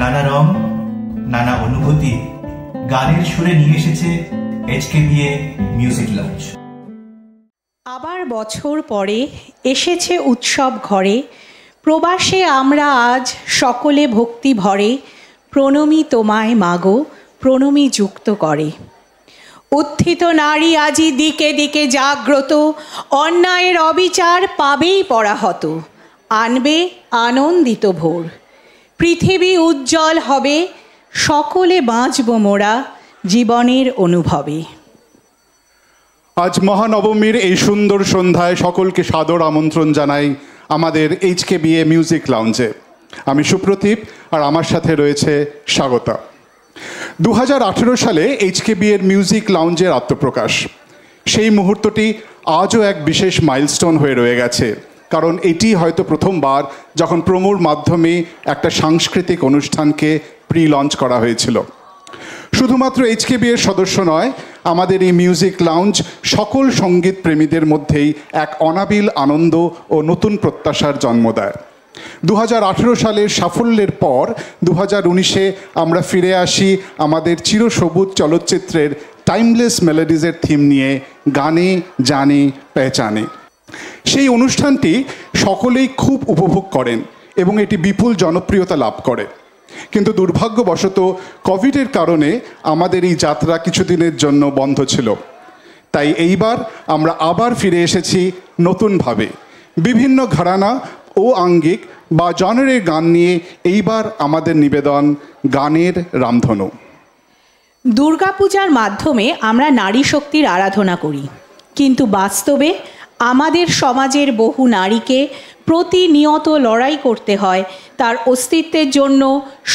নানা রং, নানা অনুভূতি গানের সুরে নিয়ে এসেছে HKBA মিউজিক লাউঞ্জ। আবার বছর পরে এসেছে উৎসব ঘরে, প্রবাসে আমরা আজ সকলে ভক্তি ভরে, প্রণমী তোমায় মাগো, প্রণমী যুক্ত করে। উত্থিত নারী আজি দিকে দিকে জাগ্রত, অন্যায়ের অবিচার পাবেই পরাহত, আনবে আনন্দিত ভোর, পৃথিবী উজ্জ্বল হবে, সকলে বাঁচব মোরা জীবনের অনুভবে। আজ মহানবমীর এই সুন্দর সন্ধ্যায় সকলকে সাদর আমন্ত্রণ জানাই আমাদের HKBA মিউজিক লাউঞ্জে। আমি সুপ্রতীপ, আর আমার সাথে রয়েছে স্বাগতা। 2018 সালে HKBA মিউজিক লাউঞ্জের আত্মপ্রকাশ, সেই মুহূর্তটি আজও এক বিশেষ মাইলস্টোন হয়ে রয়ে গেছে, কারণ এটি হয়তো প্রথমবার যখন প্রোমোর মাধ্যমে একটা সাংস্কৃতিক অনুষ্ঠানকে প্রি লঞ্চ করা হয়েছিল। শুধুমাত্র HKBA সদস্য নয়, আমাদের এই মিউজিক লাউঞ্জ সকল সঙ্গীত প্রেমীদের মধ্যেই এক অনাবিল আনন্দ ও নতুন প্রত্যাশার জন্ম দেয়। 2018 সালের সাফল্যের পর 2019-এ আমরা ফিরে আসি আমাদের চিরসবুজ চলচ্চিত্রের টাইমলেস মেলোডিজের থিম নিয়ে, গানে জানে পেহচানে। সেই অনুষ্ঠানটি সকলেই খুব উপভোগ করেন এবং এটি বিপুল জনপ্রিয়তা লাভ করে। কিন্তু দুর্ভাগ্যবশত কোভিডের কারণে আমাদের এই যাত্রা কিছুদিনের জন্য বন্ধ ছিল। তাই এইবার আমরা আবার ফিরে এসেছি নতুনভাবে, বিভিন্ন ঘরানা ও আঙ্গিক বা জনরের গান নিয়ে। এইবার আমাদের নিবেদন গানের রামধনু। দুর্গাপূজার মাধ্যমে আমরা নারী শক্তির আরাধনা করি, কিন্তু বাস্তবে আমাদের সমাজের বহু নারীকে প্রতিনিয়ত লড়াই করতে হয় তার অস্তিত্বের জন্য,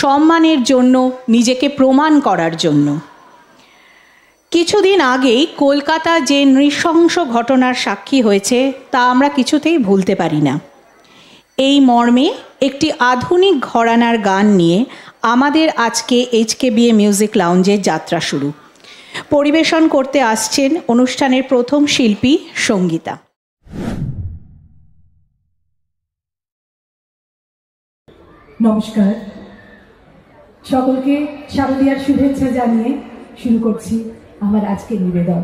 সম্মানের জন্য, নিজেকে প্রমাণ করার জন্য। কিছুদিন আগেই কলকাতা যে নৃশংস ঘটনার সাক্ষী হয়েছে তা আমরা কিছুতেই ভুলতে পারি না। এই মর্মে একটি আধুনিক ঘরানার গান নিয়ে আমাদের আজকে HKBA মিউজিক লাউঞ্জের যাত্রা শুরু। পরিবেশন করতে আসছেন অনুষ্ঠানের প্রথম শিল্পী সঙ্গীতা। নমস্কার, সকলকে শারদীয়ার শুভেচ্ছা জানিয়ে শুরু করছি আমার আজকের নিবেদন।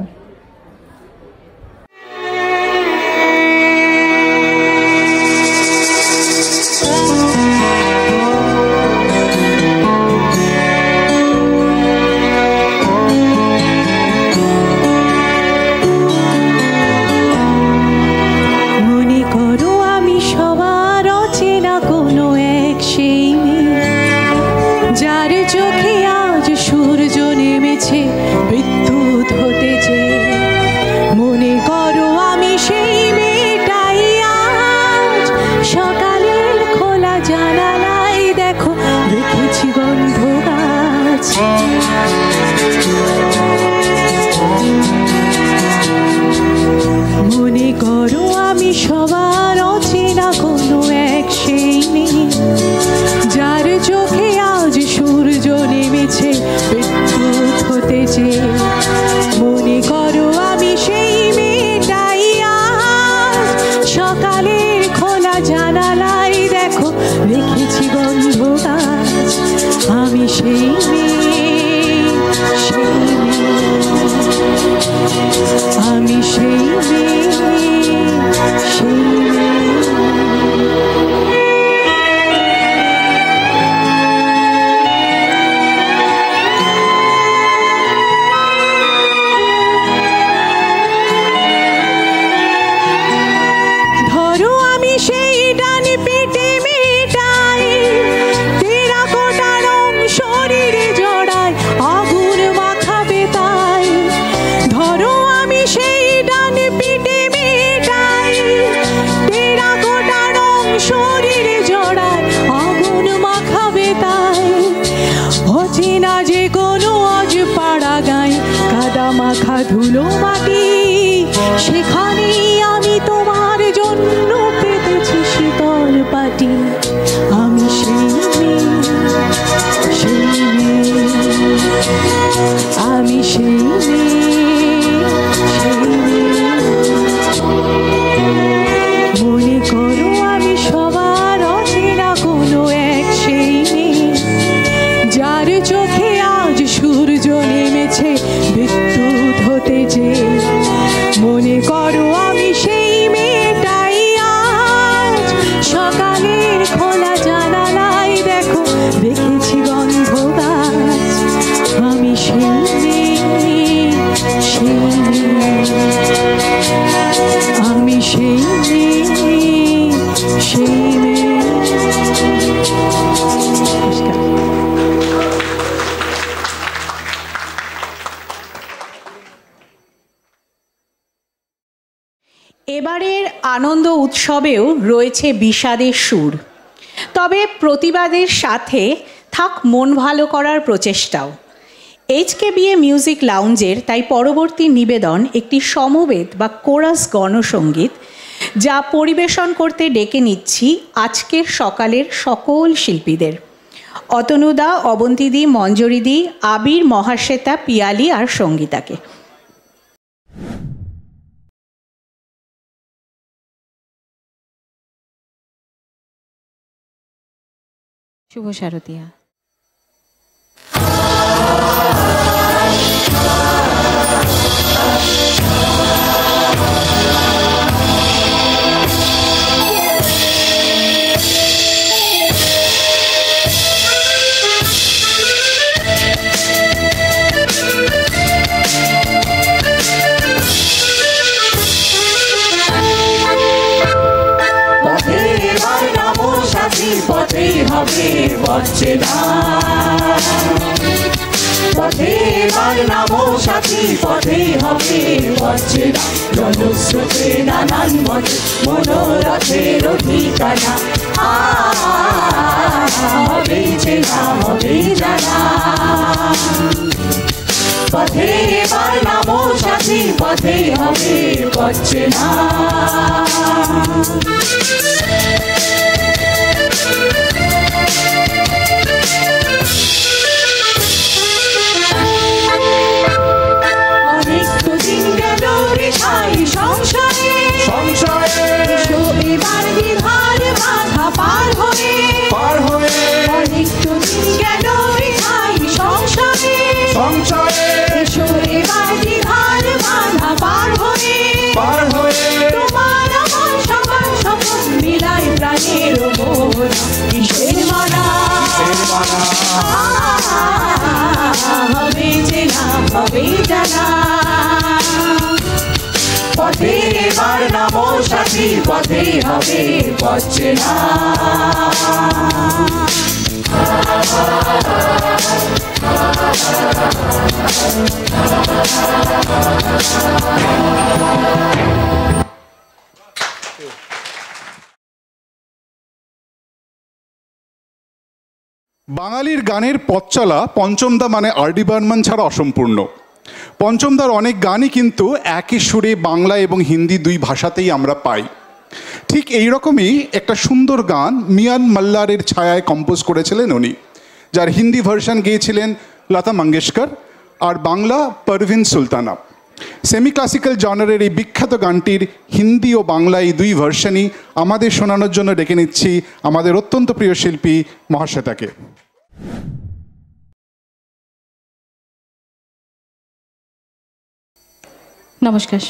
ধুলো মাটি সেখানে আমি তোমার জন্য পেতেছি শীতল পাটি। আমি সেই মেয়ে, আমি সেই মনে করো আমি সবার অচেনা কোনো এক সেই মেয়ে, এবারের আনন্দ উৎসবেও রয়েছে বিষাদের সুর, তবে প্রতিবাদের সাথে থাক মন ভালো করার প্রচেষ্টাও। এইচকেবিএ মিউজিক লাউঞ্জের তাই পরবর্তী নিবেদন একটি সমবেত বা কোরাস গণসঙ্গীত, যা পরিবেশন করতে ডেকে নিচ্ছি আজকের সকালের সকল শিল্পীদের: অতনুদা, অবন্তীদি, মঞ্জরিদি, আবির, মহাশ্বেতা, পিয়ালি আর সঙ্গীতাকে। শুভ শারদিয়া। পথেই হবে বচ্চেরা, পথে এবার নামো সাথী, পথেই হবে বচ্চেরা। জলস্রোতে নানান মতে মনোরথের অধিকারা, হবে চেনা হবে জানা। পথে এবার নামো সাথী, পথেই হবে বচ্চেরা। সংশয়ে এবার বিধার বাধা পার হয়ে অনেক দিন গেল সংশয়ে এবার বিধার বাধা পার হয়ে তোমার আমার সবার সপন মিলাই প্রাণের মোহন কিসের মানা হবে চেনা হবে জানা। পথে এবার নামো সাথী, পথেই হবে বচ্চেরা। বাঙালির গানের পথ চলা পঞ্চমদা মানে আর.ডি. বর্মন ছাড়া অসম্পূর্ণ। পঞ্চমদার অনেক গানই কিন্তু একই সুরে বাংলা এবং হিন্দি দুই ভাষাতেই আমরা পাই। ঠিক এই রকমই একটা সুন্দর গান মিয়ান মাল্লারের ছায়ায় কম্পোজ করেছিলেন উনি, যার হিন্দি ভার্সন গেয়েছিলেন লতা মঙ্গেশকর আর বাংলা পারভিন সুলতানা। সেমি ক্লাসিক্যাল জনারের এই বিখ্যাত গানটির হিন্দি ও বাংলা এই দুই ভার্সনই আমাদের শোনানোর জন্য ডেকে নিচ্ছি আমাদের অত্যন্ত প্রিয় শিল্পী মহাশ্বেতাকে। নমস্কার।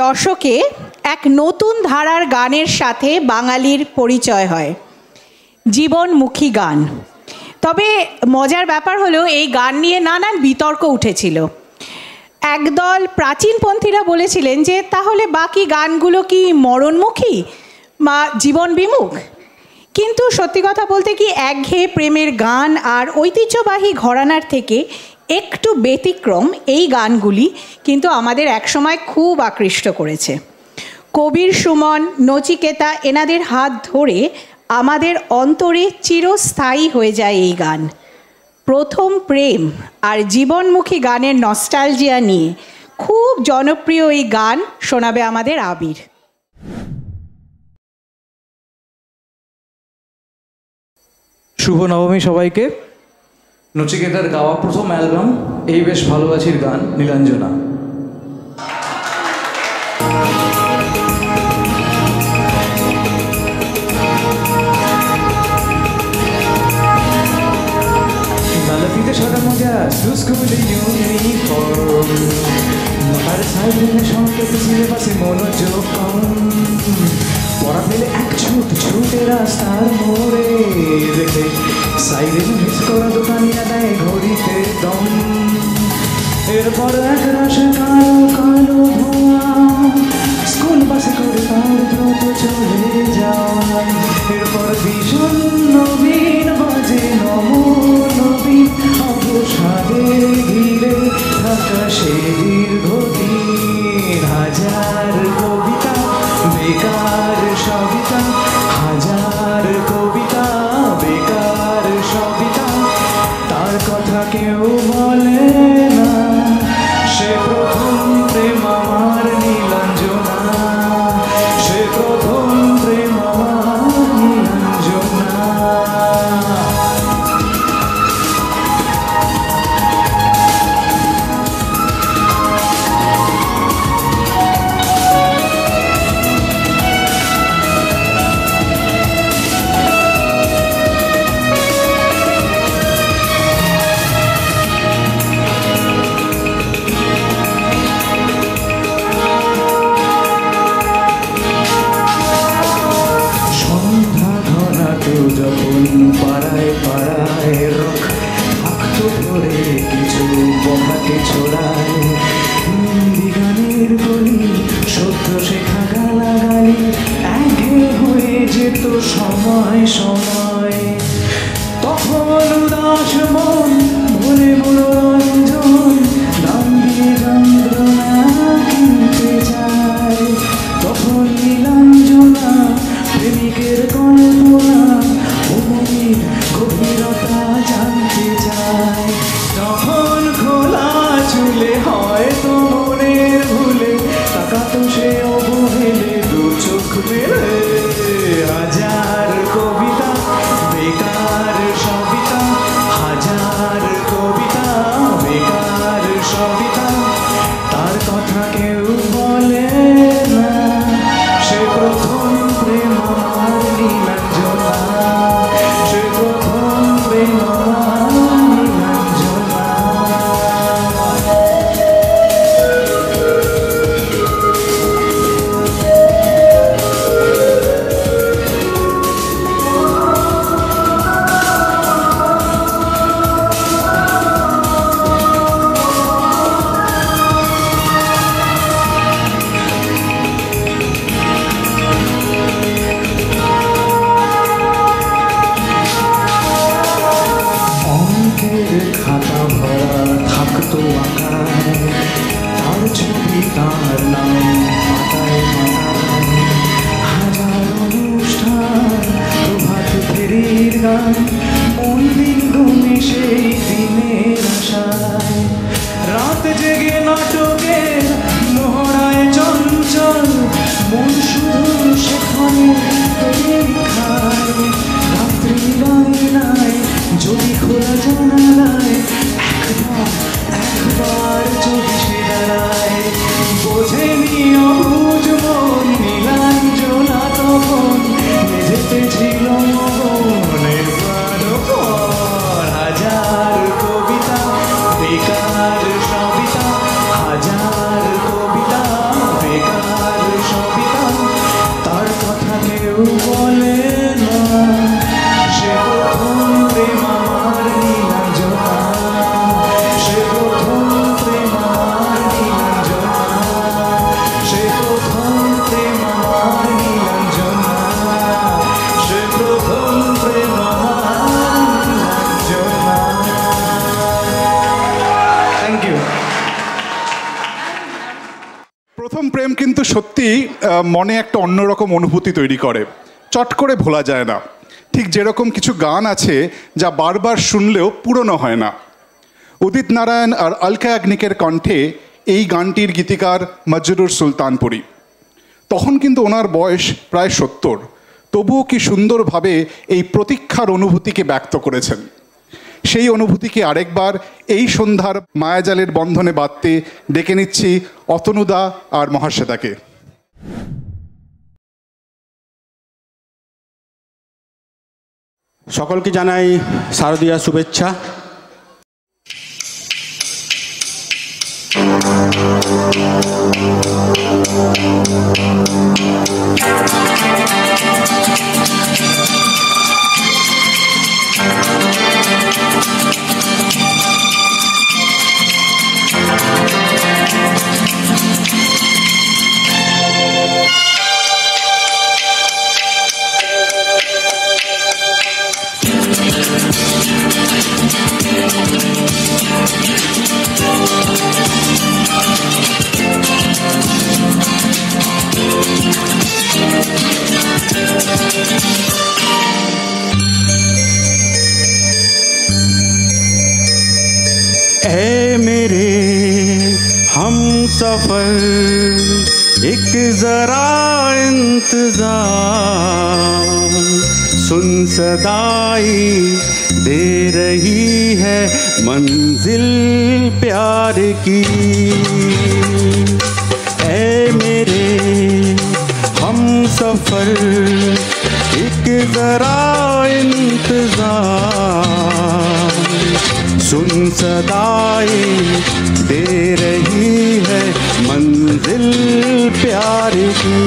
দশকে এক নতুন ধারার গানের সাথে বাঙালির পরিচয় হয়, জীবনমুখী গান। তবে মজার ব্যাপার হলো এই গান নিয়ে নানান বিতর্ক উঠেছিল। একদল প্রাচীনপন্থীরা বলেছিলেন যে তাহলে বাকি গানগুলো কি মরণমুখী বা জীবন বিমুখ। কিন্তু সত্যি কথা বলতে কি একঘেয়ে প্রেমের গান আর ঐতিহ্যবাহী ঘরানার থেকে একটু ব্যতিক্রম এই গানগুলি কিন্তু আমাদের একসময় খুব আকৃষ্ট করেছে। কবির সুমন, নচিকেতা এনাদের হাত ধরে আমাদের অন্তরে চিরস্থায়ী হয়ে যায় এই গান। প্রথম প্রেম আর জীবনমুখী গানের নস্টালজিয়া নিয়ে খুব জনপ্রিয় এই গান শোনাবে আমাদের আবির। শুভ নবমী সবাইকে। নচিকেতার গাওয়া প্রথম অ্যালবাম এই বেশ ভালোবাসির গান নীলাঞ্জনা। লালাপিতে সাদা মজা স্কুলে ইউনিফর্ম, আর সাইডে সংকেত সিলেবাসে মনোযোগ কম, পড়া পেলে এক ছুটে রাস্তার মোড়ে রেখে সাইরেন মিস করা দোকানিয়া দেয় ঘড়িতে দম। এরপর এক রাশে কালো কালো ধোঁয়া, স্কুল বাসে করে তার দ্রুত চলে যাওয়া। এরপর ভীষণ নবীন বাজে নম নবীন, অবসাদে ঘিরে থাকা সে দীর্ঘদিন। হাজার কবিতা বেকার সবিতা, হাজার কবিতা বেকার সবিতা, তার কথা কেউ বলে না। সে প্রথম প্রেম আমার নীলাঞ্জনা, সে প্রথম প্রেম আমার নীলাঞ্জনা। যখন পাড়ায় পাড়ায় রক থাকতো ধরে কিছু বহাকে ছড়ায়, হিন্দি গানের গলি সদ্য শেখা গালাগালি একঘেয়ে হয়ে যেত সময় সময়। তখন উদাস মন ভুলে মনোরঞ্জন নাম দিয়ে যন্ত্রণা কিনতে যায়। তখন নীলাঞ্জনা প্রেমিকের কল্পনা, ভূমির গভীরতা জানতে চায়। তখন খোলা চুলে হয়তো মনের ভুলে তাকাতো সে অবহেলে দু চোখ মেলে। হাজার কবিতা বেকার সবিতা, হাজার কবিতা বেকার সবিতা, তার কথা কেউ বলে না। সে প্রথম প্রেম আমার নীলাঞ্জনা, সে প্রথম প্রেম আমার নীলাঞ্জনা। গানটি মনে একটা অন্যরকম অনুভূতি তৈরি করে, চট করে ভোলা যায় না। ঠিক যেরকম কিছু গান আছে যা বারবার শুনলেও পুরনো হয় না। উদিত নারায়ণ আর আলকা ইয়াগনিকের কণ্ঠে এই গানটির গীতিকার মজরুর সুলতানপুরি। তখন কিন্তু ওনার বয়স প্রায় 70, তবুও কি সুন্দরভাবে এই প্রতীক্ষার অনুভূতিকে ব্যক্ত করেছেন। সেই অনুভূতিকে আরেকবার এই সন্ধ্যার মায়াজালের বন্ধনে বাঁধতে ডেকে নিচ্ছি অতনুদা আর মহাশ্বেতাকে। সকলকে জানাই শারদীয়া শুভেচ্ছা। ऐ मेरे हम सफर एक जरा इंतजार, सुन सदाई दे रही है मंजिल प्यार की। ऐ मेरे हम सफर एक जरा इंतजार, सुन सदाई दे रही है मंजिल प्यार की।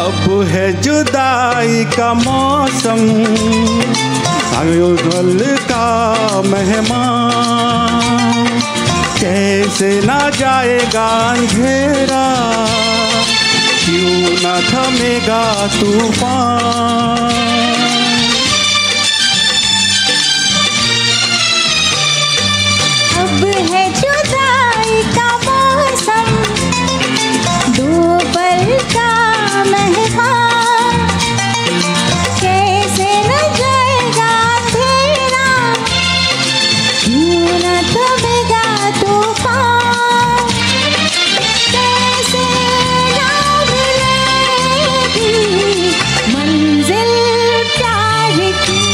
अब है जुदाई का मौसम, गल का मेहमान, कैसे ना जाएगा अंधेरा, क्यों ना थमेगा तूफान। अब है जुदाई का मौसम, दो पल का मेहमान, कैसे न जाएगा अंधेरा, क्यों न थमेगा तूफान। कैसे ना मिलेगी मंजिल प्यार की,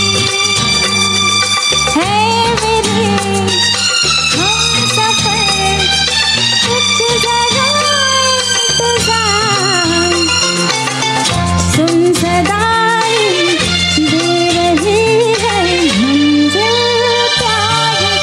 है मेरे हम सफर एक जरा इंतजार, सुन सदाई दे रही है मंजिल प्यार की।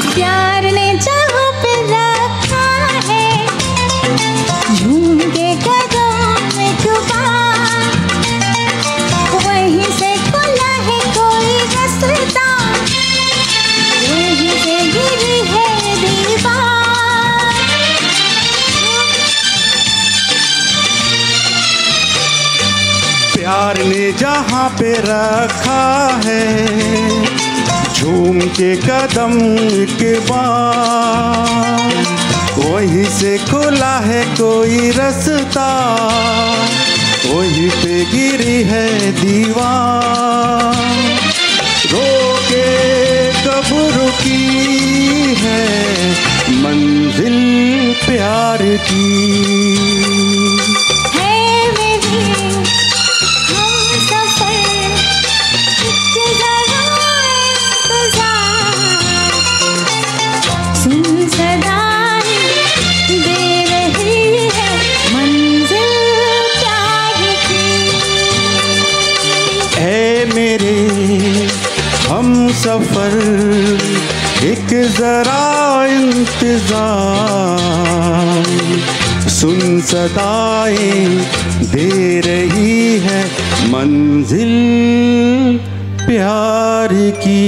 प्यार ने जहाँ पे रखा है, झूम के कदम में छुपा, वहीं से खुला है कोई रास्ता, वहीं से गिरी है दीवार। प्यार ने जहाँ पे रखा है, झूम के कदम के बाद वहीं से खुला है कोई रास्ता, वहीं पे गिरी है दीवार, रोके कब रुकी है मंजिल प्यार की। हम सफर एक जरा इंतजार, सुन सदाएं दे रही है मंजिल प्यार की।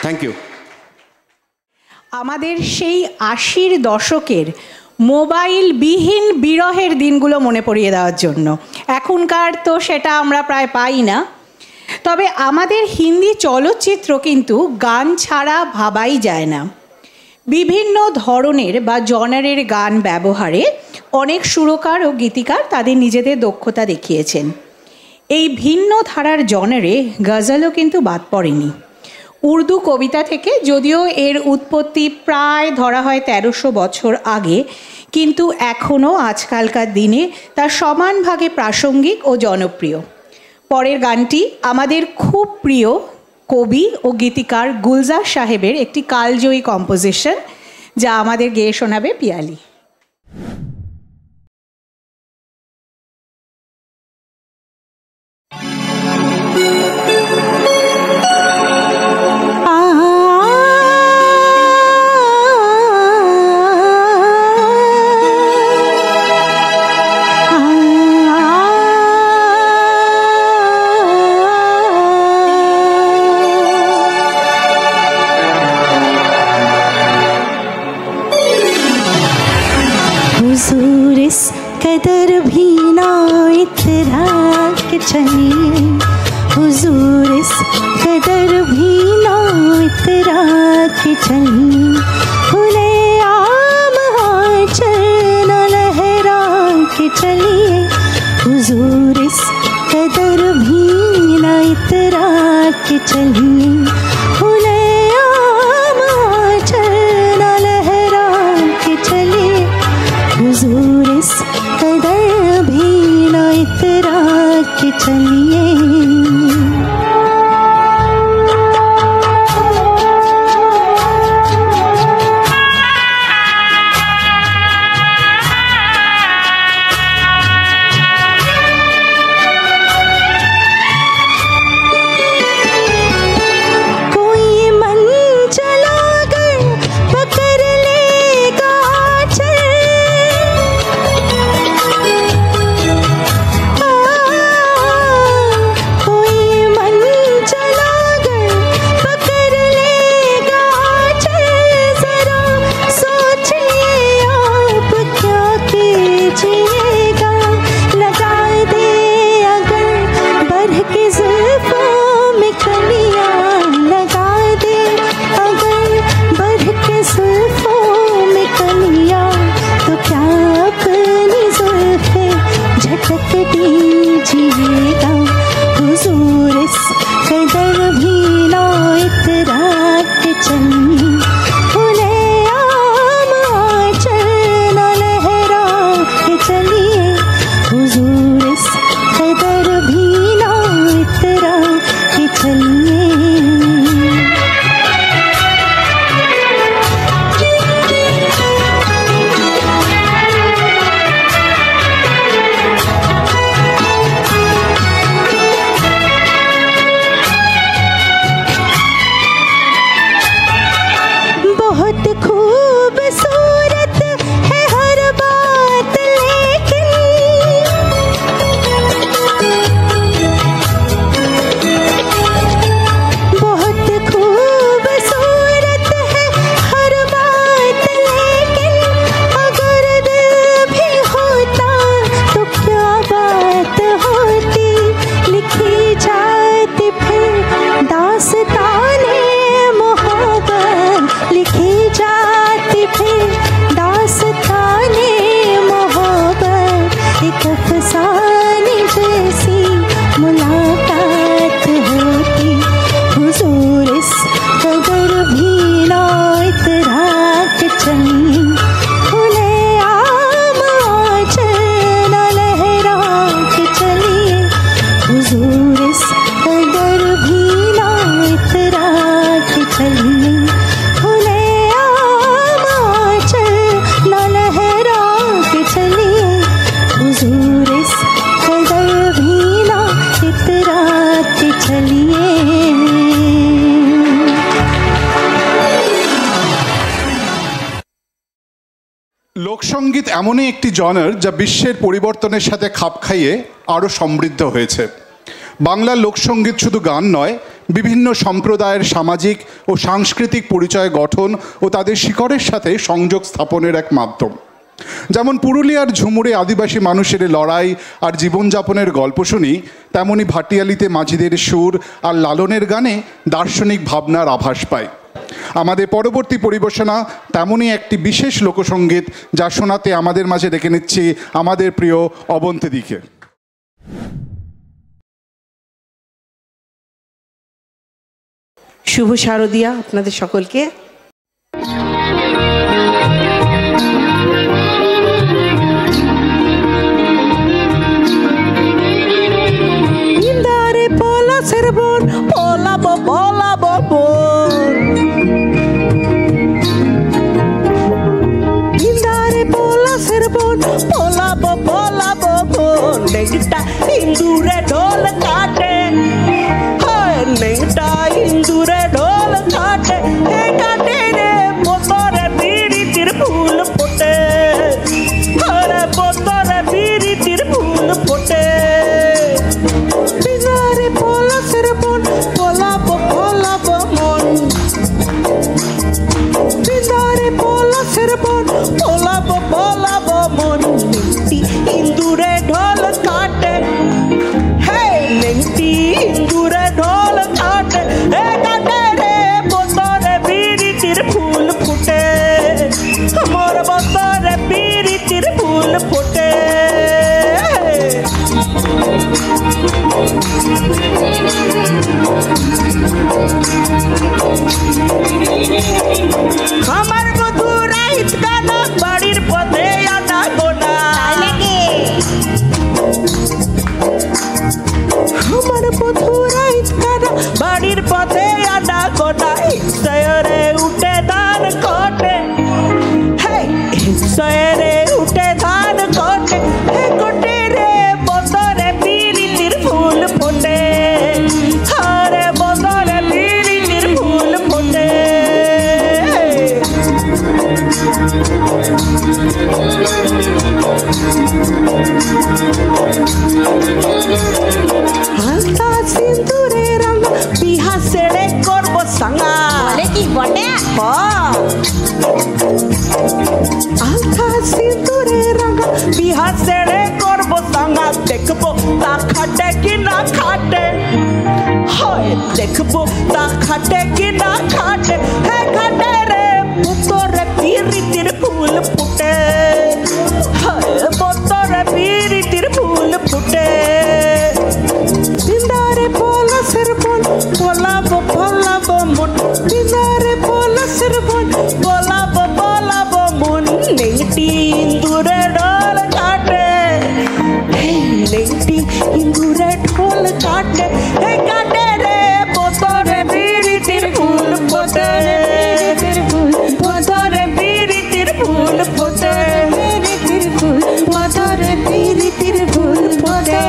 Thank you. আমাদের সেই ৮০-র দশকের মোবাইল বিহীন বিরহের দিনগুলো মনে পড়িয়ে দেওয়ার জন্য। এখনকার তো সেটা আমরা প্রায় পাই না, তবে আমাদের হিন্দি চলচ্চিত্র কিন্তু গান ছাড়া ভাবাই যায় না। বিভিন্ন ধরনের বা জনারের গান ব্যবহারে অনেক সুরকার ও গীতিকার তাদের নিজেদের দক্ষতা দেখিয়েছেন। এই ভিন্ন ধারার জনারে গজলও কিন্তু বাদ পড়েনি। উর্দু কবিতা থেকে যদিও এর উৎপত্তি প্রায় ধরা হয় ১৩০০ বছর আগে, কিন্তু এখনও আজকালকার দিনে তা সমান ভাগে প্রাসঙ্গিক ও জনপ্রিয়। পরের গানটি আমাদের খুব প্রিয় কবি ও গীতিকার গুলজার সাহেবের একটি কালজয়ী কম্পোজিশন, যা আমাদের গেয়ে শোনাবে পিয়ালি। हुजूर इस कदर भी ना इतरा के चलिए, हुजूर इस कदर भी ना इतरा के चलिए, खुले आम आंचल न लहरा के चलिए, हुजूर इस कदर भी ना इतरा के चलिए, खुले आम आंचल न लहरा के चलिए, हुजूर इस कदर भी न इतरा के चलिए। লোকসঙ্গীত এমনই একটি জনার যা বিশ্বের পরিবর্তনের সাথে খাপ খাইয়ে আরও সমৃদ্ধ হয়েছে। বাংলার লোকসঙ্গীত শুধু গান নয়, বিভিন্ন সম্প্রদায়ের সামাজিক ও সাংস্কৃতিক পরিচয় গঠন ও তাদের শিকড়ের সাথে সংযোগ স্থাপনের এক মাধ্যম। যেমন পুরুলিয়ার ঝুমুরে আদিবাসী মানুষের লড়াই আর জীবনযাপনের গল্প শুনি, তেমনি ভাটিয়ালিতে মাঝিদের সুর আর লালনের গানে দার্শনিক ভাবনার আভাস পায়। আমাদের পরবর্তী পরিবেশনা তেমনই একটি বিশেষ লোকসঙ্গীত, যা শোনাতে আমাদের মাঝে ডেকে নিচ্ছি আমাদের প্রিয় অবন্তীদিকে। শুভ শারদিয়া আপনাদের সকলকে। ইন্দারে পলাশের বন, পলাবো পলাবো বন, ইন্দারে পলাশের বন, পলাবো পলাবো বন, নেংটা ইন্দুরে ঢোল কাটে, নেংটা ইন্দুরে ঢোল কাটে, হে কাটে রে বোতরে বিরিতির ফুল ফোটে, আরে বোতরে বিরিতির ফুল ফোটে। বিনারে পলাশের বন, পলাবো পলাবো মন, বিনারে পলাশের বন, পলাবো পলাবো মন, নেংটি ইন্দুরে ঢোল কাটে, হে নেংটি ইন্দুরে ঢোল কাটে, হে কাটে রে বোতরে বিরিতির ফুল ফুটে, মোর বোতরে বিরিতির ফুল ফুটে। আমার বধু রাইত গানা বাড়ির পথে আনা গোনা, আমার বধু রাইত গানা বাড়ির পথে আনা গোনা, হিংসরে উঠে ধান কোটে, হে হিংসরে উঠে ধান কোটে, হে কোটে রে বদরে বিরিতির ফুল ফোটে, আরে বদরে বিরিতির ফুল ফোটে। হালকা সিন্দুরে রঙ বিহা সেড়ে করবো সাঙ্গা, কি বটে হালকা সিন্দুরে রঙ বিহা সেড়ে করবো সাঙ্গা, দেখবো তা খাটে কি না খাটে, হয় দেখবো তা খাটে কি না খাটে, হে খাটে রে বোতরে বিরিতির ফুল ফুটে, হয় বোতরে বিরিতির ফুল ফুটে। বিন্দারে পলাশের বন, পলাবো পলাবো মন, বিন্দারে পলাশের বন, পলাবো পলাবো মন, নেংটি ইন্দুরে ঢোল কাটে, হে নেংটি ইন্দুরে ঢোল কাটে, হে কাটে রে বোতরে বিরিতির ফুল ফোটে, বোতরে বিরিতির ফুল ফোটে, বোতরে বিরিতির ফুল ফোটে,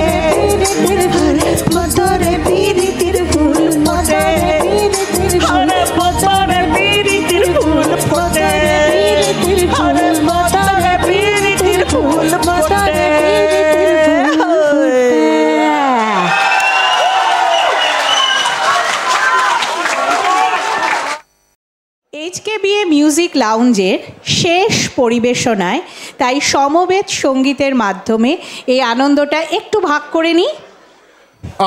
বোতরে বিরিতির ফুল ফোটে, আরে বোতরে বিরিতির ফুল ফোটে, আরে বোতরে বিরিতির ফুল ফোটে। HKBA মিউজিক লাউঞ্জের শেষ পরিবেশনায় তাই সমবেত সঙ্গীতের মাধ্যমে এই আনন্দটা একটু ভাগ করে নিই।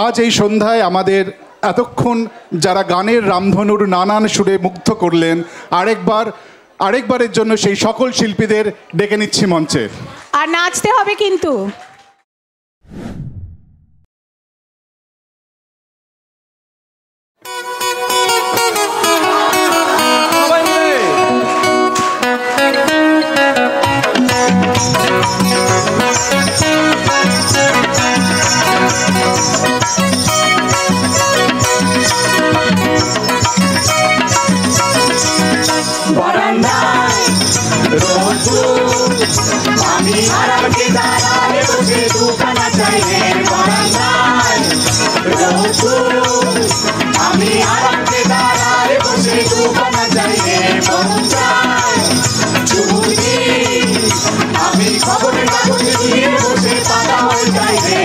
আজ এই সন্ধ্যায় আমাদের এতক্ষণ যারা গানের রামধনুর নানান সুরে মুগ্ধ করলেন, আরেকবারের জন্য সেই সকল শিল্পীদের ডেকে নিচ্ছি মঞ্চে। আর নাচতে হবে কিন্তু। আমি আরামকে দাঁড়ালে বসে দুখানা চাইলে বারান্দায়, আমি আরামকে দাঁড়ালে বসে দুখানা চাইলে বারান্দায়, চুমুকি আমি খবরের কাগজে দিয়ে বসে পাতা উল্টাই রে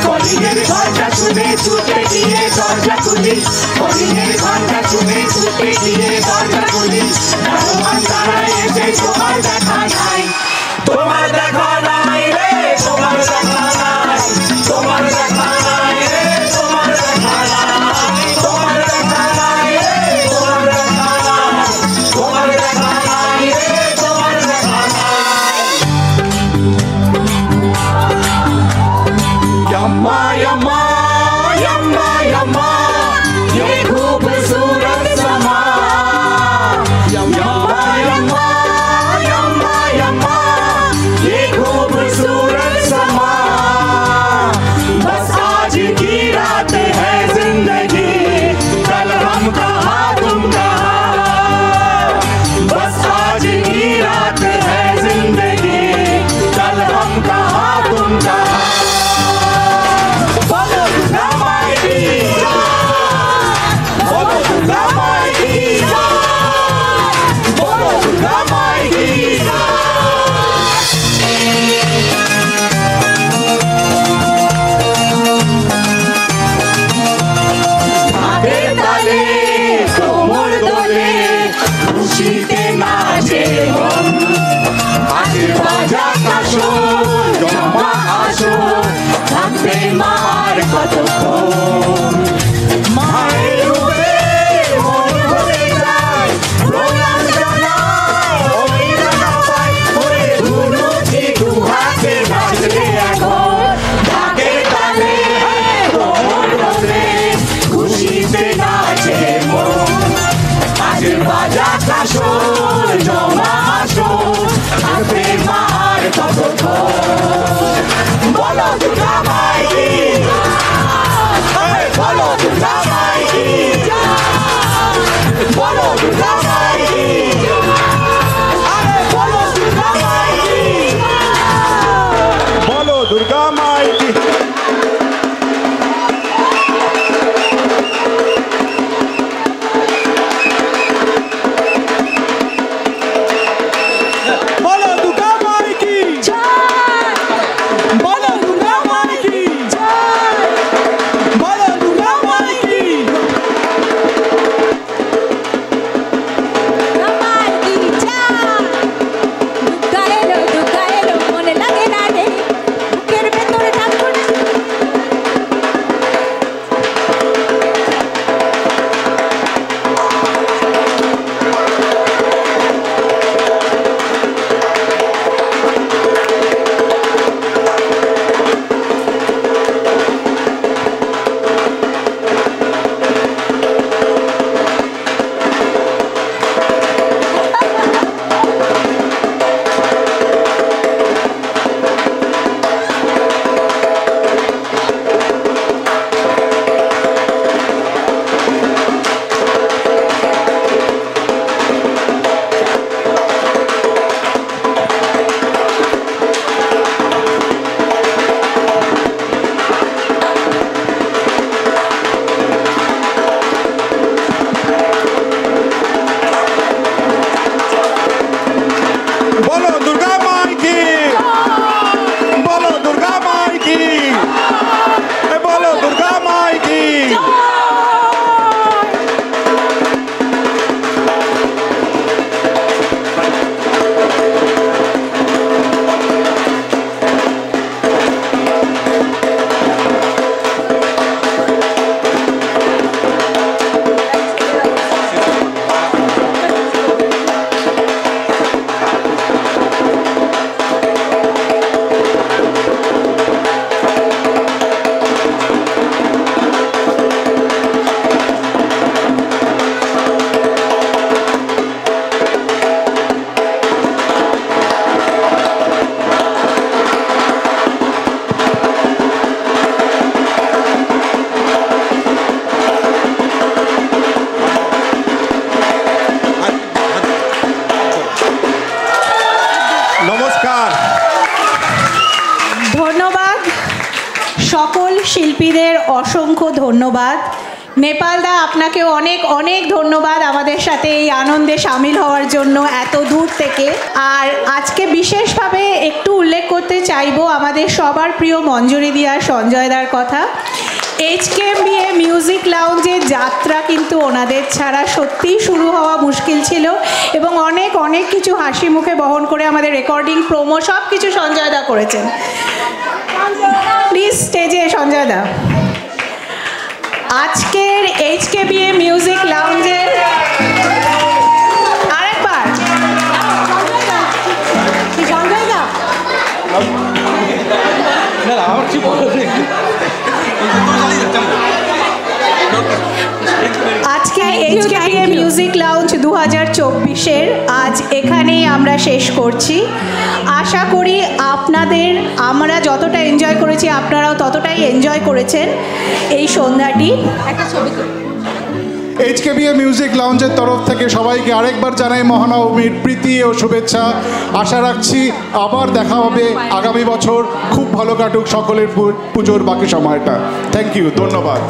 কলিংয়ের ঘন্টা শুনে ছুটে গিয়ে দরজা খুলি কলিংয়ের ঘন্টা শুনে ছুটে গিয়ে দরজা খুলি দারোয়ান দাঁড়ায় এসে তোমার দেখা নাই তোমার দেখা নাই রে তোমার দেখা নাই তোমার দেখা নাই রে তোমার দেখা নাই তোমার দেখা নাই রে তোমার দেখা নাই তোমার দেখা নাই রে তোমার দেখা নাই यम्मा यम्मा यम्मा यम्मा ये खूबसूरत समा यम्मा यम्मा यम्मा यम्मा ये खूबसूरत समा बस आज की रात है जिंदगी कल हम कहाँ तुम कहाँ बस आज की रात है जिंदगी कल हम कहाँ तुम कहाँ খুশিতে নাচে মন আজ বাজা কাশো জমা আসো থাকবে মার কতক্ষণ মায়ের রূপে মন ভরে যায় প্রণাম জানাই ওই রানা পাই ওরে ধুনুচি দুহাতে নাচে এখন ঢাকে তালে কোমর দোলে খুশিতে নাচে মন আজ বাজা কাশোর জমা আসোর থাকবে মার কতক্ষণ বলো দুর্গা মাই কি বলো দুর্গা মাই কি বলো দুর্গা মাই কি আরে বলো দুর্গা মাই কি বলো দুর্গা মাই কি ধন্যবাদ সকল শিল্পীদের, অসংখ্য ধন্যবাদ। নেপাল দা, আপনাকেও অনেক অনেক ধন্যবাদ আমাদের সাথে এই আনন্দে সামিল হওয়ার জন্য এত দূর থেকে। আর আজকে বিশেষভাবে একটু উল্লেখ করতে চাইবো আমাদের সবার প্রিয় মঞ্জুরি দিয়ার সঞ্জয় দার কথা। HKBA মিউজিক লাউঞ্জের যাত্রা কিন্তু ওনাদের ছাড়া সত্যিই শুরু হওয়া মুশকিল ছিল, এবং অনেক অনেক কিছু হাসি মুখে বহন করে আমাদের রেকর্ডিং, প্রোমো সব কিছু সঞ্জয় দা করেছেন। প্লিজ স্টেজে সঞ্জয় দা। আজকের HKBA মিউজিক লাউঞ্জের আরেকবার আজকে HKBA মিউজিক লাউঞ্জ 2024-এর আজ এখানেই আমরা শেষ করছি। আশা করি আমরা যতটা এনজয় করেছি আপনারাও ততটাই এনজয় করেছেন এই সন্ধ্যাটি। HKBA মিউজিক লাউঞ্জের তরফ থেকে সবাইকে আরেকবার জানাই মহানবমীর প্রীতি ও শুভেচ্ছা। আশা রাখছি আবার দেখা হবে আগামী বছর। খুব ভালো কাটুক সকলের পুজোর বাকি সময়টা। থ্যাংক ইউ, ধন্যবাদ।